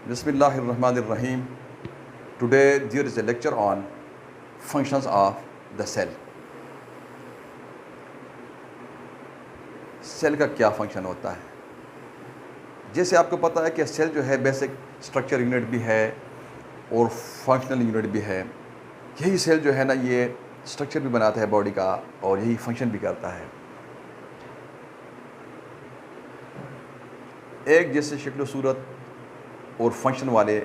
Bismillahirrahmanirrahim. Today there is a lecture on functions of the cell. Cell का क्या function होता है? जैसे आपको पता है कि सेल जो है बेसिक स्ट्रक्चर यूनिट भी है और फंक्शनल यूनिट भी है। यही सेल जो है ना ये स्ट्रक्चर भी बनाता है बॉडी का और यही फंक्शन भी करता है। एक जैसे शक्ल सूरत और फंक्शन वाले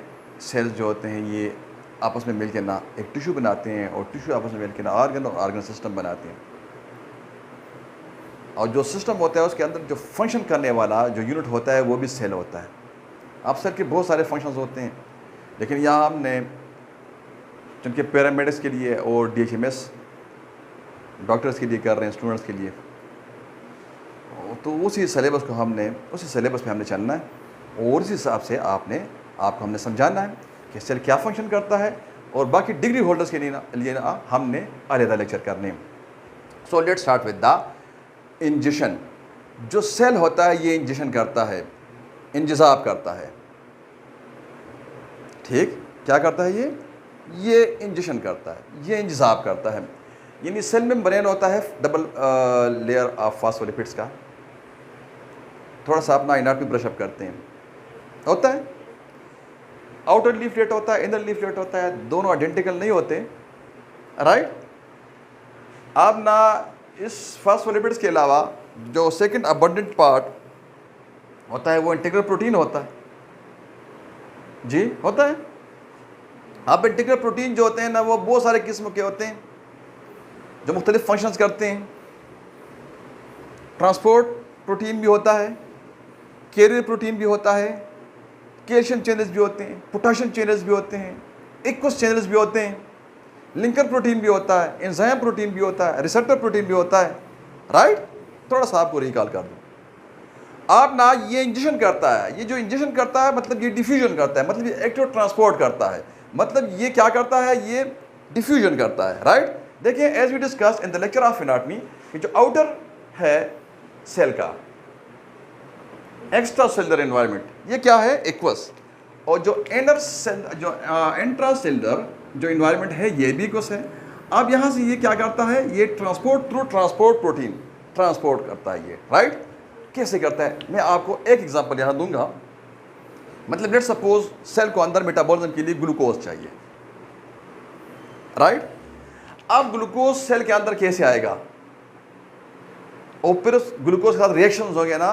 सेल्स जो होते हैं ये आपस में मिलकर ना एक टिश्यू बनाते हैं और टिश्यू आपस में मिलकर ना ऑर्गन और ऑर्गन सिस्टम बनाते हैं। और जो सिस्टम होता है उसके अंदर जो फंक्शन करने वाला जो यूनिट होता है वो भी सेल होता है। अब सेल के बहुत सारे फंक्शंस होते हैं, लेकिन यहाँ हमने चूँकि पैरामेडिक्स के लिए और DHMS डॉक्टर्स के लिए कर रहे हैं, स्टूडेंट्स के लिए, तो उसी सिलेबस पे हमने चलना है और इस हिसाब से आपको हमने समझाना है कि सेल क्या फंक्शन करता है और बाकी डिग्री होल्डर्स के लिए हमने अलग लेक्चर करने हैं। So let's start with the injection. जो सेल होता है ये इंजेक्शन करता है, इंजज़ाब करता है। ठीक, क्या करता है ये इंजेक्शन करता है, ये इंजज़ाब करता है। यानी सेल मेम्ब्रेन होता है डबल लेयर ऑफ फॉस्फोलिपिड्स का। थोड़ा सा अपना इनर पे ब्रश अप करते हैं, होता है आउटर लीफलेट होता है, इनर लीफलेट होता है, दोनों आइडेंटिकल नहीं होते, राइट। अब ना इस फॉस्फोलिपिड्स के अलावा जो सेकंड अबंडेंट पार्ट होता है वो इंटीग्रल प्रोटीन होता है। जी होता है। अब इंटीग्रल प्रोटीन जो होते हैं ना वो बहुत सारे किस्म के होते हैं जो मुख्तलिफ फंक्शंस करते हैं। ट्रांसपोर्ट प्रोटीन भी होता है, कैरियर प्रोटीन भी होता है, कैल्शियम चैनल्स भी होते हैं, पोटेशियम चैनल्स भी होते हैं, एक्वस चैनल्स भी होते हैं, लिंकर प्रोटीन भी होता है, एंजाइम प्रोटीन भी होता है, रिसेप्टर प्रोटीन भी होता है, राइट। थोड़ा सा आपको रिकॉल कर दूँ। आप ना ये इंजेक्शन करता है, ये जो इंजेक्शन करता है मतलब ये डिफ्यूजन करता है, मतलब ये एक्टिव ट्रांसपोर्ट करता है, मतलब ये क्या करता है, ये डिफ्यूजन करता है, राइट। देखिए as we discuss in the lecture of anatomy कि जो आउटर है सेल का एक्स्ट्रा सेलुलर एनवायरनमेंट ये क्या है, एक्वस, और जो इनर सेल जो इंट्रा सेलुलर जो एनवायरनमेंट है ये भी एक्वस है। अब यहाँ से ये क्या करता है, ये transport through transport protein transport करता है ये, राइट। कैसे करता है मैं आपको एक एग्जांपल यहाँ दूंगा। मतलब लेट्स सपोज सेल को अंदर मेटाबॉलिज्म के लिए ग्लूकोज चाहिए, राइट। अब ग्लूकोज सेल के अंदर कैसे आएगा और फिर उस ग्लूकोज के साथ रिएक्शंस होंगे ना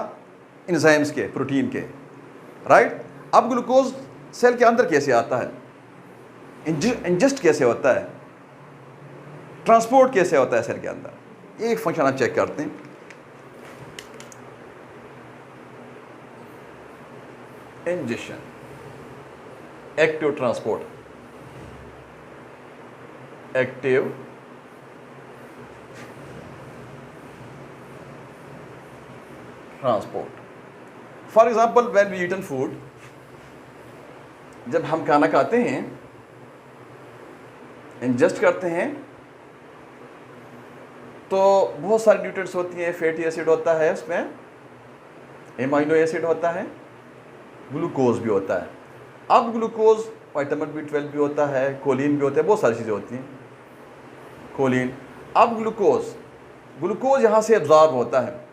एंजाइम्स के, प्रोटीन के, राइट। अब ग्लूकोज सेल के अंदर कैसे आता है, इंजेस्ट कैसे होता है, ट्रांसपोर्ट कैसे होता है सेल के अंदर, ये एक फंक्शन आप चेक करते हैं। Ingestion, active transport, active transport. For example when we eaten food, जब हम खाना खाते हैं इंजेस्ट करते हैं तो बहुत सारी न्यूट्रिएंट्स होती हैं। फैटी एसिड होता है, उसमें एमाइनो एसिड होता है, ग्लूकोज भी होता है। अब ग्लूकोज विटामिन B12 भी होता है, कोलिन भी होता है, बहुत सारी चीज़ें होती हैं, कोलिन। अब ग्लूकोज यहाँ से एब्जॉर्ब होता है,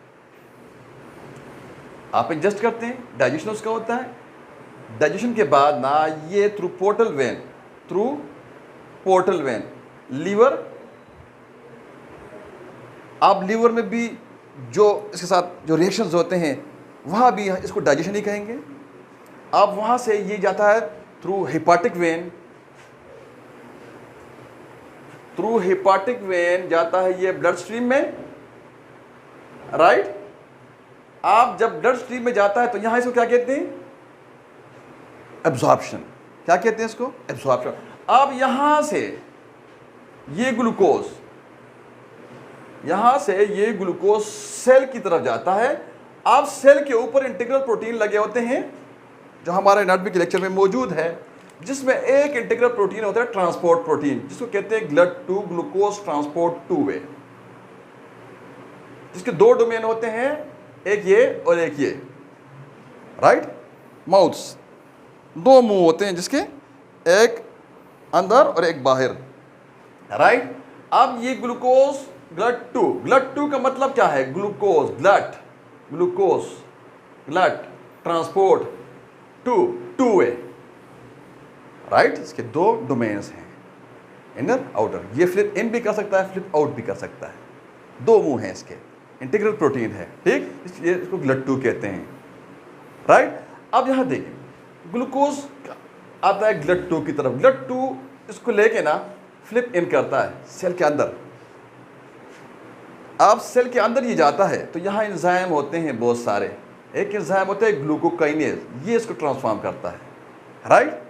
आप इंजेस्ट करते हैं, डाइजेशन उसका होता है। डाइजेशन के बाद ना ये थ्रू पोर्टल वेन लीवर, आप लीवर में भी जो इसके साथ जो रिएक्शंस होते हैं वहाँ भी इसको डाइजेशन ही कहेंगे। अब वहाँ से ये जाता है थ्रू हेपाटिक वेन जाता है ये ब्लड स्ट्रीम में, राइट। आप जब ब्लड स्ट्रीम में जाता है तो यहाँ इसको क्या कहते हैं, एब्जॉर्प्शन। क्या कहते हैं इसको, एब्जॉर्प्शन। अब यहाँ से ये ग्लूकोज सेल की तरफ जाता है। अब सेल के ऊपर इंटीग्रल प्रोटीन लगे होते हैं जो हमारे एनाटॉमी के लेक्चर में मौजूद है, जिसमें एक इंटीग्रल प्रोटीन होता है ट्रांसपोर्ट प्रोटीन, जिसको कहते हैं ब्लड टू ग्लूकोज ट्रांसपोर्ट 2 वे, जिसके 2 डोमेन होते हैं, एक ये और एक ये, राइट, माउथ्स। दो मुंह होते हैं जिसके, एक अंदर और एक बाहर, राइट। अब ये ग्लूकोज ग्लट टू का मतलब क्या है? Glucose glut transport two way, right. इसके दो डोमेन्स हैं, इनर आउटर। ये फ्लिप इन भी कर सकता है, फ्लिप आउट भी कर सकता है, दो मुंह हैं इसके, इंटीग्रल प्रोटीन है, ठीक, इसलिए इसको ग्लट-2 कहते हैं, राइट। अब यहां देखिए, ग्लूकोज आता है ग्लट-2 की तरफ, ग्लट-2 इसको लेके ना फ्लिप इन करता है सेल के अंदर। अब सेल के अंदर ये जाता है तो यहाँ एंजाइम होते हैं बहुत सारे। एक एंजाइम होता है ग्लूकोकाइनेज, ये इसको ट्रांसफॉर्म करता है, राइट।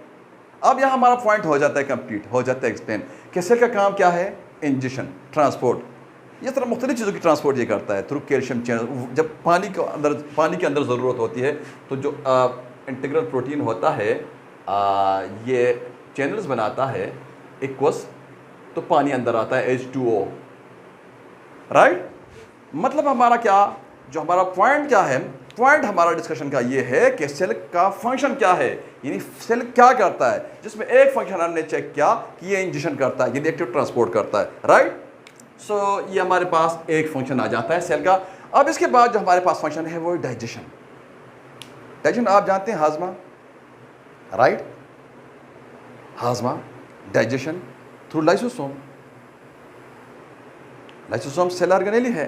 अब यहाँ हमारा पॉइंट हो जाता है कंप्लीट, हो जाता है एक्सप्लेन कि सेल का काम क्या है? इंजेक्शन, ट्रांसपोर्ट, ये तरह मुख्तलिफ चीज़ों की ट्रांसपोर्ट ये करता है थ्रू कैल्शियम चैनल। जब पानी के अंदर ज़रूरत होती है तो जो इंटीग्रल प्रोटीन होता है ये चैनल्स बनाता है एक्वस, तो पानी अंदर आता है H2O, राइट। मतलब हमारा क्या, जो हमारा पॉइंट क्या है, पॉइंट हमारा डिस्कशन का ये है कि सेल का फंक्शन क्या है, यानी सेल क्या करता है, जिसमें एक फंक्शन हमने चेक किया कि ये इंजेक्शन करता है, ये एक्टिव ट्रांसपोर्ट करता है, राइट। सो ये हमारे पास एक फंक्शन आ जाता है सेल का। अब इसके बाद जो हमारे पास फंक्शन है वो डाइजेशन। डाइजेशन आप जानते हैं, हाजमा, राइट। हाजमा, digestion through lysosome. Lysosome cell organelle है,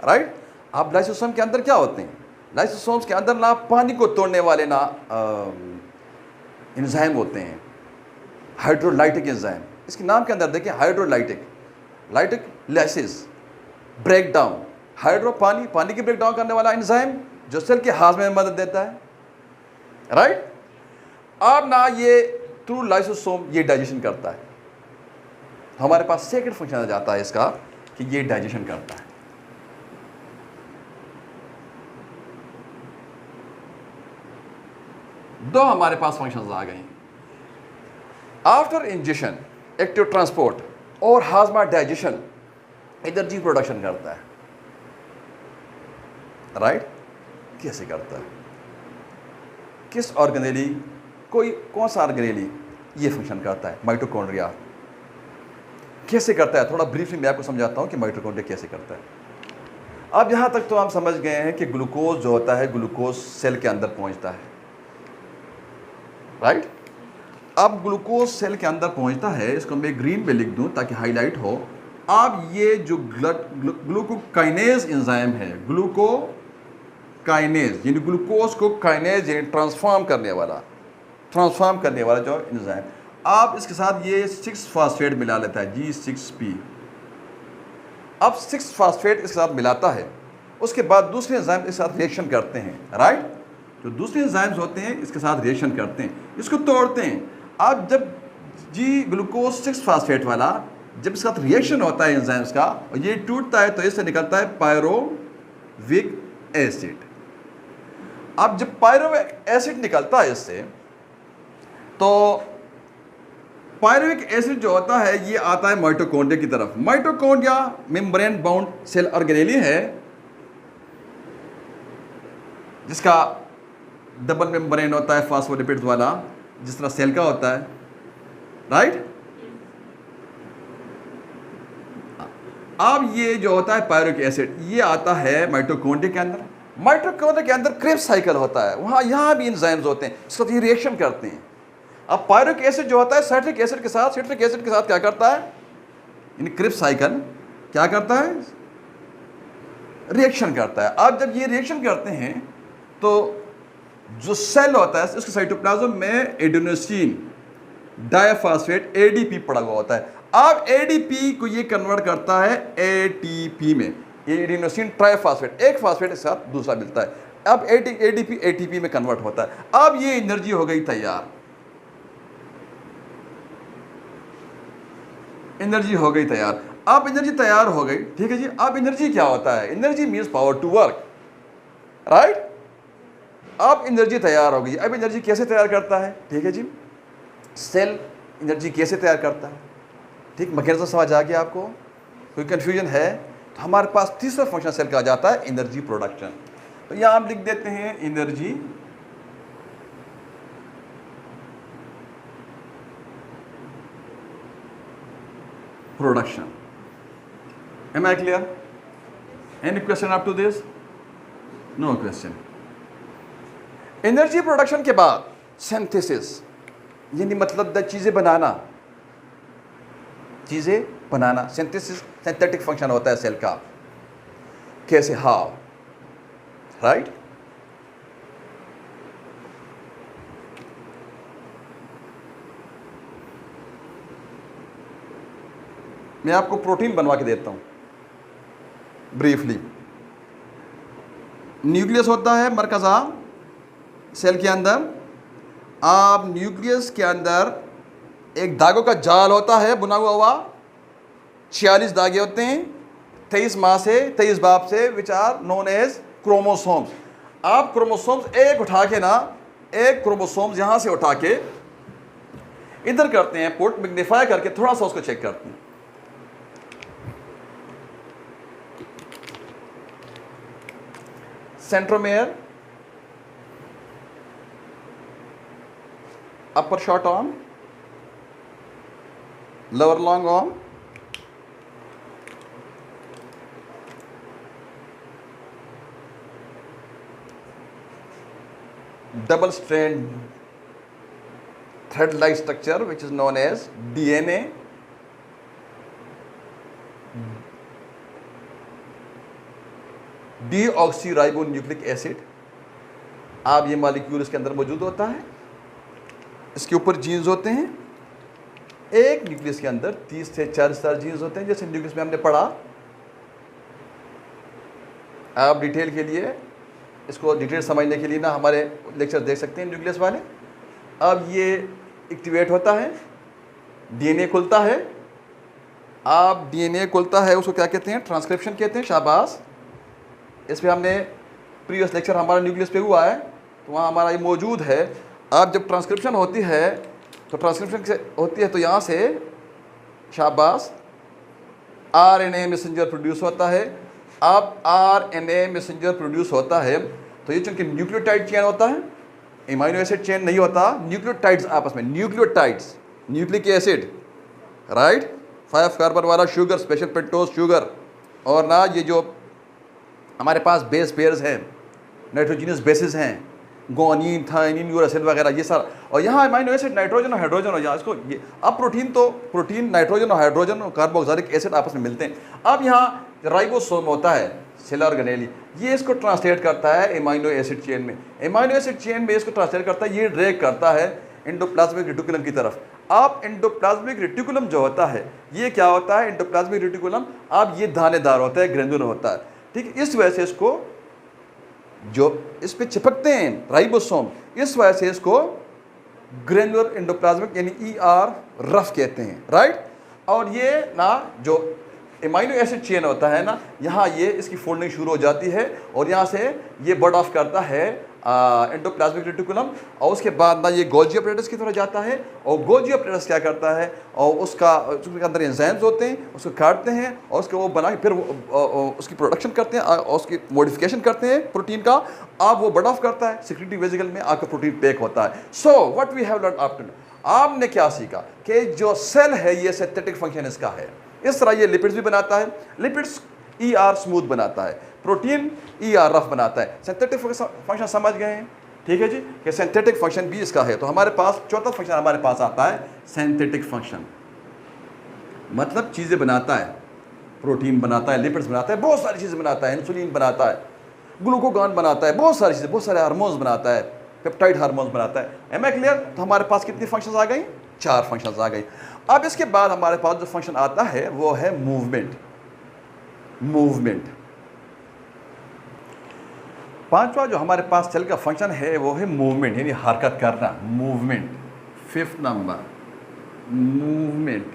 राइट। अब लाइसोसोम के अंदर क्या होते हैं? लाइसोसोम्स के अंदर ना पानी को तोड़ने वाले ना एंजाइम होते हैं, हाइड्रोलाइटिक एंजाइम। इसके नाम के अंदर देखिए, hydrolytic, lytic lysis, break down, hydro पानी की ब्रेक डाउन करने वाला एंजाइम जो सेल के हाजमे में मदद देता है, राइट। अब ना ये थ्रू लाइसोसोम ये डाइजेशन करता है। हमारे पास सेकंड फंक्शन आ जाता है इसका कि ये डाइजेशन करता है। दो हमारे पास फंक्शंस आ गए। आफ्टर इंजेक्शन एक्टिव ट्रांसपोर्ट और हाजमा डाइजेशन एनर्जी प्रोडक्शन करता है, राइट। कैसे करता है? किस ऑर्गेनेली, कौन सा ऑर्गेनेली ये फंक्शन करता है? माइटोकॉन्ड्रिया। कैसे करता है? थोड़ा ब्रीफली मैं आपको समझाता हूं कि माइटोकॉन्ड्रिया कैसे करता है। अब यहां तक तो हम समझ गए हैं कि ग्लूकोज जो होता है, ग्लूकोज सेल के अंदर पहुंचता है, राइट। अब ग्लूकोज सेल के अंदर पहुंचता है, इसको मैं ग्रीन पे लिख दूं ताकि हाईलाइट हो। अब ये जो ग्लूकोकाइनेज एंजाइम है, ग्लूकोकाइनेज यानी ग्लूकोज को काइनेज यानी ट्रांसफॉर्म करने वाला जो एंजाइम, आप इसके साथ ये 6 फास्फेट मिला लेता है, G6P। अब 6 फास्फेट इसके साथ मिलाता है, उसके बाद दूसरे एंजाइम इसके साथ रिएक्शन करते हैं, राइट। जो दूसरे एंजाइम्स होते हैं इसके साथ रिएक्शन करते हैं, इसको तोड़ते हैं। अब जब ग्लूकोज 6 फास्फेट वाला जब इसके साथ रिएक्शन होता है एंजाइम्स का और ये टूटता है तो इससे निकलता है पायरोविक एसिड। अब जब पायरोविक एसिड निकलता है इससे, तो पायरोविक एसिड जो होता है ये आता है माइटोकॉन्ड्रिया की तरफ। Mitochondria membrane bound cell organelle है जिसका डबल मेम्ब्रेन होता है फॉस्फोलिपिड्स वाला, जिस तरह सेल का होता है, राइट। अब ये जो होता है पायरोविक एसिड ये आता है माइटोकॉन्ड्रिया के अंदर। माइटोकॉन्ड्रिया के अंदर क्रेब्स साइकिल होता है, वहाँ यहाँ भी एंजाइम्स होते हैं इसको ये रिएक्शन करते हैं। अब पायरुविक एसिड जो होता है सिट्रिक एसिड के साथ क्या करता है? इन क्रेब्स साइकिल क्या करता है? रिएक्शन करता है। अब जब ये रिएक्शन करते हैं तो जो सेल होता है उसके साइटोप्लाज्म में एडेनोसिन डाइफॉस्फेट ADP पड़ा हुआ होता है। अब ADP को ये कन्वर्ट करता है ATP में, एडेनोसिन ट्राइफॉस्फेट, एक फास्फेट के साथ दूसरा मिलता है। अब ADP ATP में कन्वर्ट होता है। अब ये एनर्जी हो गई तैयार, एनर्जी हो गई तैयार। अब एनर्जी तैयार हो गई, ठीक है जी। अब एनर्जी क्या होता है? Energy means power to work, right. अब एनर्जी तैयार हो गई। अब एनर्जी कैसे तैयार करता है? ठीक है जी, सेल एनर्जी कैसे तैयार करता है? ठीक, मैकेनिज्म समझ आ गया आपको? कोई कंफ्यूजन है? तो हमारे पास तीसरा फंक्शन सेल का आ जाता है एनर्जी प्रोडक्शन। तो यहाँ हम लिख देते हैं energy production. Am I clear? Any question up to this? No question. Energy production के बाद सिंथेसिस, यानी मतलब चीज़ें बनाना, सिंथेसिस सिंथेटिक फंक्शन होता है सेल का। कैसे? हाउ? राइट? मैं आपको प्रोटीन बनवा के देता हूं ब्रीफली। न्यूक्लियस होता है मरकज़ा सेल के अंदर। आप न्यूक्लियस के अंदर एक धागों का जाल होता है बुना हुआ 46 धागे होते हैं 23 माँ से 23 बाप से, which are known as chromosomes. आप क्रोमोसोम्स एक क्रोमोसोम्स यहां से उठा के इधर करते हैं पुट, मैग्नीफाई करके थोड़ा सा उसको चेक करते हैं। Centromere, upper short arm, lower long arm, double strand thread like structure which is known as DNA, deoxyribonucleic acid। आप ये मॉलिक्यूल इसके अंदर मौजूद होता है, इसके ऊपर जीन्स होते हैं। एक न्यूक्लियस के अंदर 30 से 40 जीन्स होते हैं, जैसे न्यूक्लियस में हमने पढ़ा। आप डिटेल के लिए, इसको डिटेल समझने के लिए ना हमारे लेक्चर देख सकते हैं न्यूक्लियस वाले। अब ये एक्टिवेट होता है, डीएनए खुलता है। आप डीएनए खुलता है, उसको क्या कहते हैं? ट्रांसक्रिप्शन कहते हैं। शाबाश, इस पर हमने प्रीवियस लेक्चर हमारा न्यूक्लियस पे हुआ है, तो वहाँ हमारा ये मौजूद है। आप जब ट्रांसक्रिप्शन होती है तो यहाँ से शाबाश आरएनए मैसेंजर प्रोड्यूस होता है। अब आरएनए मैसेंजर प्रोड्यूस होता है तो ये चूंकि न्यूक्लियोटाइड चेन होता है, एमाइनो एसिड चेन नहीं होता, न्यूक्लियोटाइड्स आपस में, nucleotides, nucleic acid, right, 5 carbon वाला शुगर, स्पेशल पेंटोज शुगर, और ना ये जो हमारे पास बेस पेयर्स हैं, नाइट्रोजिनस बेसिस हैं, गोनिन, थाइनिन, यूरासिल वगैरह, ये सारा। और यहाँ अमाइनो एसिड नाइट्रोजन और हाइड्रोजन हो जाए इसको ये। अब प्रोटीन नाइट्रोजन और हाइड्रोजन और कार्बोक्सिलिक एसिड आपस में मिलते हैं। अब यहाँ राइबोसोम होता है, सेल ऑर्गेनेली, ये इसको ट्रांसलेट करता है अमाइनो एसिड चेन में। अमाइनो एसिड चेन में इसको ट्रांसलेट करता है, ये ड्रैग करता है एंडोप्लाज्मिक रेटिकुलम की तरफ। अब एंडोप्लाज्मिक रेटिकुलम जो होता है, ये क्या होता है? एंडोप्लाज्मिक रेटिकुलम अब ये दानेदार होता है, ग्रेन्युलर होता है, ठीक है। इस वजह से इसको जो इस पे चिपकते हैं राइबोसोम, इस वजह से इसको ग्रेनुलर एंडोप्लाज्मिक यानी ER रफ कहते हैं, राइट। और ये ना जो एमाइनो एसिड चेन होता है ना, यहाँ ये इसकी फोल्डिंग शुरू हो जाती है और यहाँ से ये बर्ड ऑफ करता है एंडोप्लाज्मिक रेटिकुलम, और उसके बाद ना ये गोल्जी अपरेटस की तरफ जाता है। और गोल्जी अपरेटस क्या करता है? और उसके अंदर एंजाइम्स होते हैं, उसको काटते हैं और उसको वो बना के फिर उसकी प्रोडक्शन करते हैं और उसकी मॉडिफिकेशन करते हैं प्रोटीन का। अब वो बर्ड ऑफ करता है, सिक्रेटरी वेसिकल में आपका प्रोटीन पैक होता है। So what we have learn after, आपने क्या सीखा कि जो सेल है ये सिंथेटिक फंक्शन इसका है। इस तरह ये लिपिड्स भी बनाता है, लिपिड्स ER स्मूथ बनाता है, प्रोटीन ER रफ बनाता है। सिंथेटिक फंक्शन समझ गए हैं, ठीक है जी, कि सिंथेटिक फंक्शन भी इसका है। तो हमारे पास चौथा फंक्शन हमारे पास आता है सिंथेटिक फंक्शन, मतलब चीज़ें बनाता है, प्रोटीन बनाता है, लिपिड्स बनाता है, बहुत सारी चीज़ें बनाता है, इंसुलिन बनाता है, ग्लूकोगॉन बनाता है, बहुत सारी चीज़ें, बहुत सारे हार्मोन्स बनाता है, पेप्टाइड हार्मोन्स बनाता है। Am I clear? तो हमारे पास कितनी फंक्शंस आ गई? 4 फंक्शंस आ गई। अब इसके बाद हमारे पास जो फंक्शन आता है वो है मूवमेंट। पांचवा जो हमारे पास सेल का फंक्शन है वो है मूवमेंट, यानी हरकत करना, मूवमेंट। 5th number, movement.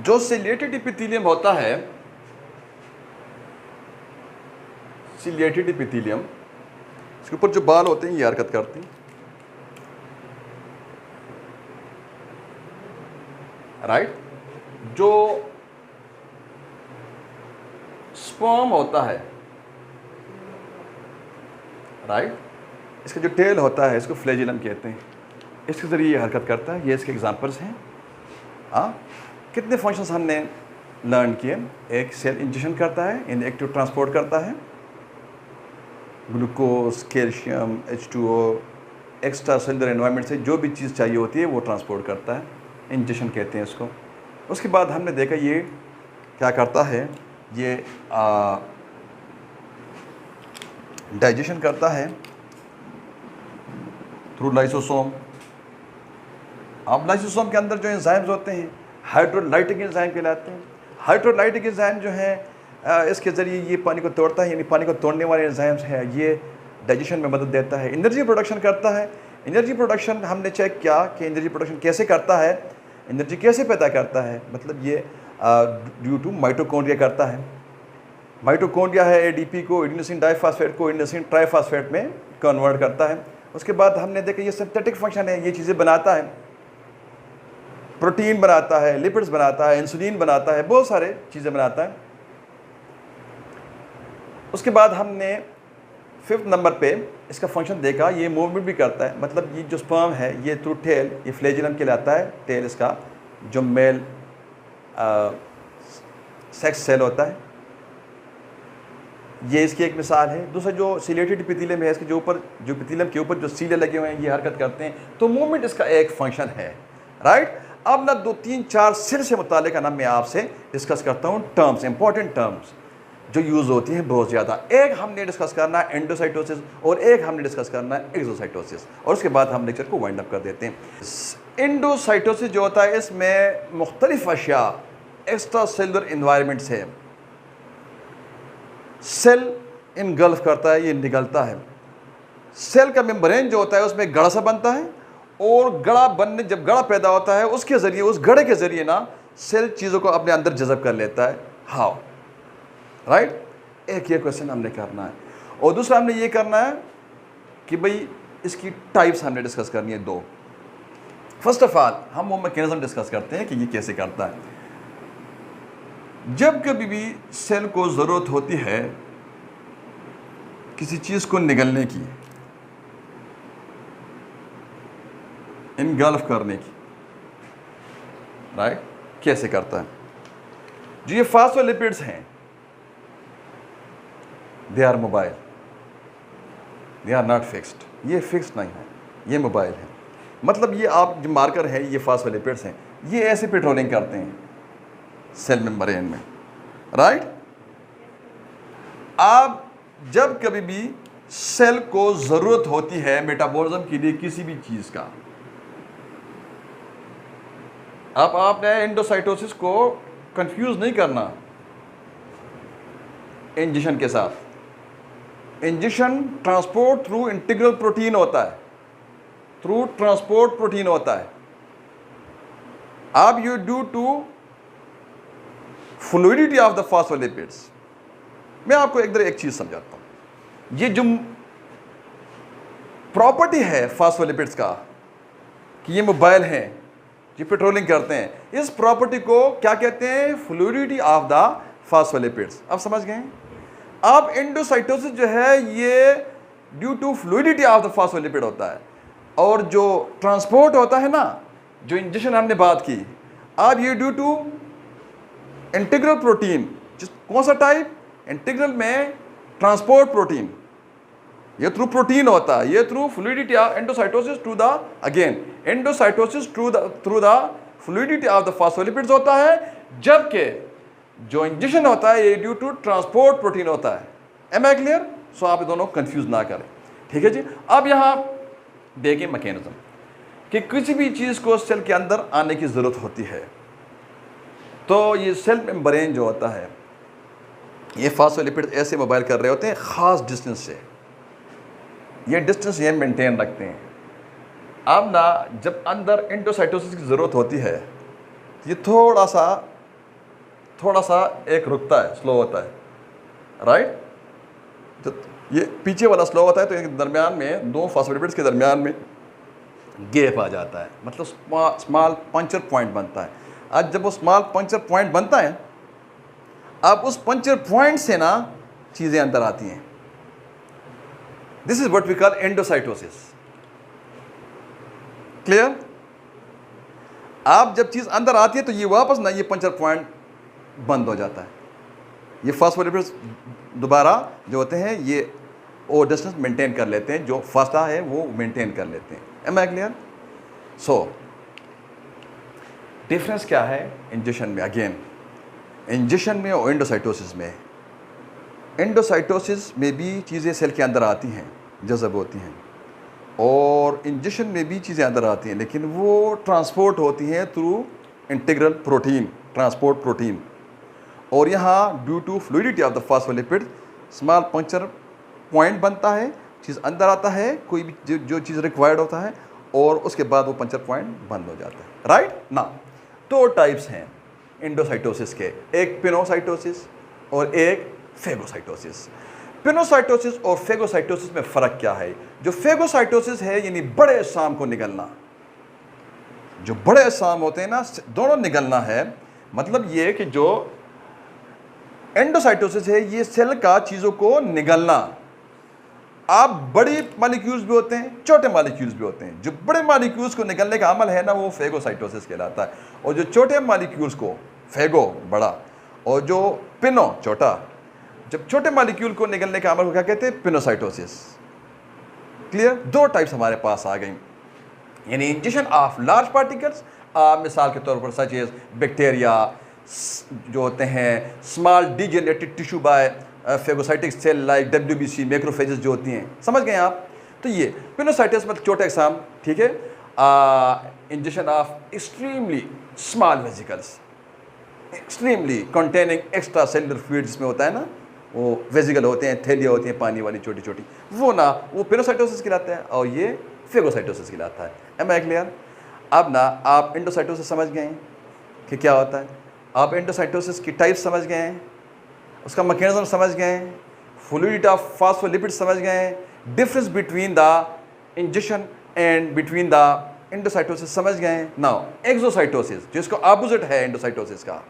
जो सिलिएटेड एपिथेलियम होता है, सिलिएटेड एपिथेलियम, इसके ऊपर जो बाल होते हैं ये हरकत करते हैं, राइट। जो स्पर्म होता है, राइट, इसका जो टेल होता है इसको फ्लैजिलम कहते हैं, इसके ज़रिए ये हरकत करता है। ये इसके एग्जांपल्स हैं। कितने फंक्शंस हमने लर्न किए। एक सेल इंजेक्शन करता है, इनएक्टिव ट्रांसपोर्ट करता है, glucose, calcium, H2O, extra cellular environment से जो भी चीज़ चाहिए होती है वो ट्रांसपोर्ट करता है, इंजेक्शन कहते हैं इसको। उसके बाद हमने देखा ये क्या करता है, ये डाइजेशन करता है थ्रू लाइसोसोम। अब लाइसोसोम के अंदर जो एंजाइम्स होते हैं हाइड्रोलाइटिक एंजाइम कहलाते हैं। हाइड्रोलाइटिक एंजाइम जो है इसके ज़रिए ये पानी को तोड़ता है, यानी पानी को तोड़ने वाले एंजाइम्स हैं, ये डाइजेशन में मदद देता है। एनर्जी प्रोडक्शन करता है। एनर्जी प्रोडक्शन हमने चेक किया कि एनर्जी प्रोडक्शन कैसे करता है, एनर्जी कैसे पैदा करता है, मतलब ये ड्यू टू माइटोकॉन्ड्रिया करता है। माइटोकॉन्ड्रिया है एडीपी को, एडिनोसिन डाइफॉस्फेट को एडिनोसिन ट्राइफॉस्फेट में कन्वर्ट करता है। उसके बाद हमने देखा ये सिंथेटिक फंक्शन है, ये चीज़ें बनाता है, प्रोटीन बनाता है, लिपिड्स बनाता है, इंसुलिन बनाता है, बहुत सारे चीज़ें बनाता है। उसके बाद हमने 5th नंबर पे इसका फंक्शन देखा, ये मूवमेंट भी करता है, मतलब ये जो स्पर्म है ये थ्रू टेल, ये फ्लैजिलम कहलाता है, टेल इसका जो मेल सेक्स सेल होता है, ये इसकी एक मिसाल है। दूसरा जो सिलेटेड पिथीलियम है, इसके जो ऊपर जो पिथीलियम के ऊपर जो सीले लगे हुए हैं ये हरकत करते हैं, तो मूवमेंट इसका एक फंक्शन है, राइट। अब ना 2, 3, 4 सेल से मुतालिक ना मैं आपसे डिस्कस करता हूँ टर्म्स, इंपॉर्टेंट टर्म्स जो यूज़ होती हैं बहुत ज़्यादा। एक हमने डिस्कस करना है एंडोसाइटोसिस और एक हमने डिस्कस करना है एक्सोसाइटोसिस, और उसके बाद हम लेक्चर को वाइंड अप कर देते हैं। एंडोसाइटोसिस जो होता है इसमें मुख्तलिफ अशिया एक्स्ट्रा सेलुलर इन्वायरमेंट से सेल इनगल्फ करता है, ये निकलता है। सेल का मेम्ब्रेन जो होता है उसमें गड़ा सा बनता है, और गड़ा बनने जब गड़ा पैदा होता है उसके ज़रिए, उस गड़े के ज़रिए ना सेल चीज़ों को अपने अंदर जज़ब कर लेता है। How, right. एक ये क्वेश्चन हमने करना है, और दूसरा हमने ये करना है कि भाई इसकी टाइप्स हमने डिस्कस करनी है 2। फर्स्ट ऑफ ऑल हम वो मैकेनिज्म डिस्कस करते हैं कि ये कैसे करता है। जब कभी भी सेल को ज़रूरत होती है किसी चीज़ को निगलने की, इनगल्फ करने की, राइट, कैसे करता है। जो ये फास्फोलिपिड्स हैं they are mobile, they are not fixed, ये फिक्स्ड नहीं है, ये मोबाइल है। मतलब ये आप जो मार्कर है ये फास्फोलिपिड्स हैं, ये ऐसे पेट्रोलिंग करते हैं सेल मेम्ब्रेन में, राइट। आप जब कभी भी सेल को ज़रूरत होती है मेटाबॉलिज्म के लिए किसी भी चीज़ का, अब आपने एंडोसाइटोसिस को कंफ्यूज नहीं करना इंजेक्शन के साथ। Ingestion transport through integral protein होता है, थ्रू ट्रांसपोर्ट प्रोटीन होता है। अब you due to fluidity of the phospholipids. मैं आपको एक चीज समझाता हूं। ये जो प्रॉपर्टी है फॉस्फोलिपिड्स का कि ये मोबाइल हैं, ये पेट्रोलिंग करते हैं, इस प्रॉपर्टी को क्या कहते हैं, फ्लूइडिटी ऑफ द फॉस्फोलिपिड्स। अब समझ गए। अब एंडोसाइटोसिस जो है ये due to fluidity of the phospholipid होता है, और जो ट्रांसपोर्ट होता है ना, जो इंजेक्शन हमने बात की, अब ये ड्यू टू इंटीग्रल प्रोटीन। कौन सा टाइप, इंटीग्रल में ट्रांसपोर्ट प्रोटीन, ये थ्रू प्रोटीन होता है, ये through fluidity of endocytosis to the again endocytosis through the fluidity of the phospholipids होता है, जबकि जो इंजेक्शन होता है ये ड्यू टू ट्रांसपोर्ट प्रोटीन होता है। Am I clear? सो आप दोनों कंफ्यूज ना करें, ठीक है जी। अब यहाँ देखिए मैकेनिज्म कि किसी भी चीज़ को सेल के अंदर आने की ज़रूरत होती है, तो ये सेल मेम्ब्रेन जो होता है, ये फॉस्फोलिपिड ऐसे मोबाइल कर रहे होते हैं ख़ास डिस्टेंस से, ये डिस्टेंस ये मेंटेन रखते हैं। अब ना जब अंदर एंडोसाइटोसिस की ज़रूरत होती है, ये थोड़ा सा एक रुकता है, स्लो होता है, राइट। तो ये पीछे वाला स्लो होता है, तो इनके दरमियान में, दो फॉस्फोलिपिड्स के दरमियान में गैप आ जाता है, मतलब स्मॉल पंचर पॉइंट बनता है। आज जब वो स्मॉल पंचर पॉइंट बनता है, अब उस पंचर पॉइंट से ना चीज़ें अंदर आती हैं। This is what we call endocytosis, clear? आप जब चीज़ अंदर आती है तो ये वापस ना, ये पंचर पॉइंट बंद हो जाता है। ये फॉस्फोलिपिड्स दोबारा जो होते हैं ये वो डिस्टेंस मेंटेन कर लेते हैं, जो फासला है वो मेंटेन कर लेते हैं। Am I clear? So difference क्या है इंजेक्शन में? अगेन इंजेक्शन में और एंडोसाइटोसिस में, एंडोसाइटोसिस में भी चीज़ें सेल के अंदर आती हैं, जज़ब होती हैं, और इंजेक्शन में भी चीज़ें अंदर आती हैं, लेकिन वो ट्रांसपोर्ट होती हैं through integral protein, transport protein. और यहाँ due to fluidity of the phospholipid small puncture point बनता है, चीज़ अंदर आता है, कोई भी जो चीज़ रिक्वायर्ड होता है, और उसके बाद वो पंक्चर पॉइंट बंद हो जाता है। राइट ना, दो टाइप्स हैं एंडोसाइटोसिस के, एक पिनोसाइटोसिस और एक फेगोसाइटोसिस। पिनोसाइटोसिस और फेगोसाइटोसिस में फ़र्क क्या है? जो फेगोसाइटोसिस है यानी बड़े अजसाम को निगलना, जो बड़े अजसाम होते हैं ना दोनों निगलना है, मतलब ये कि जो एंडोसाइटोसिस है ये सेल का चीज़ों को निगलना। आप बड़ी मॉलिक्यूल्स भी होते हैं, छोटे मॉलिक्यूल्स भी होते हैं, जो बड़े मॉलिक्यूल्स को निगलने का अमल है ना वो फेगोसाइटोसिस कहलाता है, और जो छोटे मॉलिक्यूल्स को, फेगो बड़ा और जो पिनो छोटा, जब छोटे मॉलिक्यूल को निगलने का अमल को क्या कहते हैं? पिनोसाइटोसिस। क्लियर? दो टाइप्स हमारे पास आ गई, यानी इंजेक्शन ऑफ लार्ज पार्टिकल्स, मिसाल के तौर पर सच एज बैक्टीरिया जो होते हैं, small degenerated tissue by phagocytic cell like WBC macrophages जो होती हैं, समझ गए आप? तो ये पिनोसाइटिस मतलब छोटे एग्जाम, ठीक है। Injection of extremely small vesicles, extremely containing extra cellular fluid जिसमें होता है ना, वो वेजिकल होते हैं, थैलियाँ होती हैं पानी वाली छोटी छोटी, वो ना वो पिनोसाइटोसिस कहलाता है और ये फेगोसाइटोसिस कहलाता है। Am I clear? अब ना आप एंडोसाइटोसिस समझ गए हैं कि क्या होता है, आप एंडोसाइटोसिस की टाइप समझ गए हैं, उसका मैकेनिज्म समझ गए हैं, फ्लूइडिटी ऑफ फॉस्फोलिपिड समझ गए हैं, difference between the ingestion and between the endocytosis समझ गए हैं। नाउ एक्सोसाइटोसिस जिसको ऑपोजिट है एंडोसाइटोसिस का,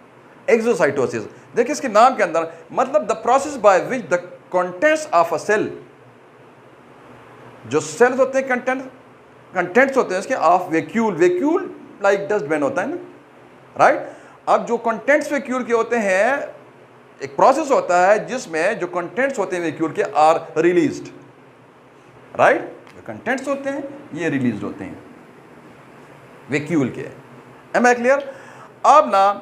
एक्सोसाइटोसिस देखिए इसके नाम के अंदर, मतलब the process by which the contents of a cell, जो सेल्स होते हैं कंटेंट्स होते हैं इसके ऑफ वैक्यूल लाइक डस्टबिन होता है ना, राइट। अब जो कंटेंट्स वैक्यूल के होते हैं, एक प्रोसेस होता है जिसमें जो कंटेंट्स होते हैं वैक्यूल के आर रिलीज्ड, राइट। जो कंटेंट्स होते हैं ये रिलीज होते हैं वैक्यूल के। Am I clear? अब ना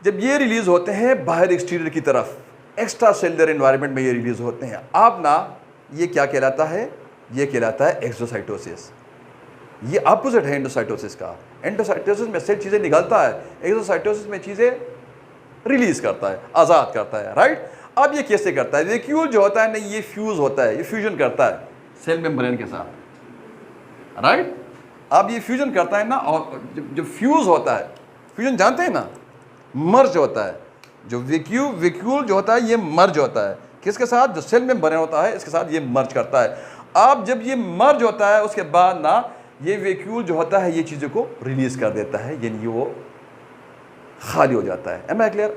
जब ये रिलीज होते हैं बाहर एक्सटीरियर की तरफ, एक्स्ट्रा सेलुलर एनवायरनमेंट में ये रिलीज होते हैं, अब ना ये क्या कहलाता है? ये कहलाता है एक्सोसाइटोसिस। ये अपोजिट है एंडोसाइटोसिस का। एंडोसाइटोसिस में से चीज़ें निकालता है, एक्सोसाइटोसिस में चीज़ें रिलीज करता है, आज़ाद करता है, राइट। अब ये कैसे करता है? वैक्यूल जो होता है ना ये फ्यूज होता है, ये फ्यूजन करता है सेल मेम्ब्रेन के साथ, राइट। अब ये फ्यूजन करता है ना, और जब फ्यूज होता है, फ्यूजन जानते हैं ना, मर्ज होता है, जो वैक्यूल जो होता है ये मर्ज होता है किसके साथ? जो सेल मेम्ब्रेन होता है इसके साथ ये मर्ज करता है। अब जब ये मर्ज होता है उसके बाद ना ये वैक्यूल जो होता है ये चीज़ों को रिलीज कर देता है, यानी वो खाली हो जाता है। Am I clear?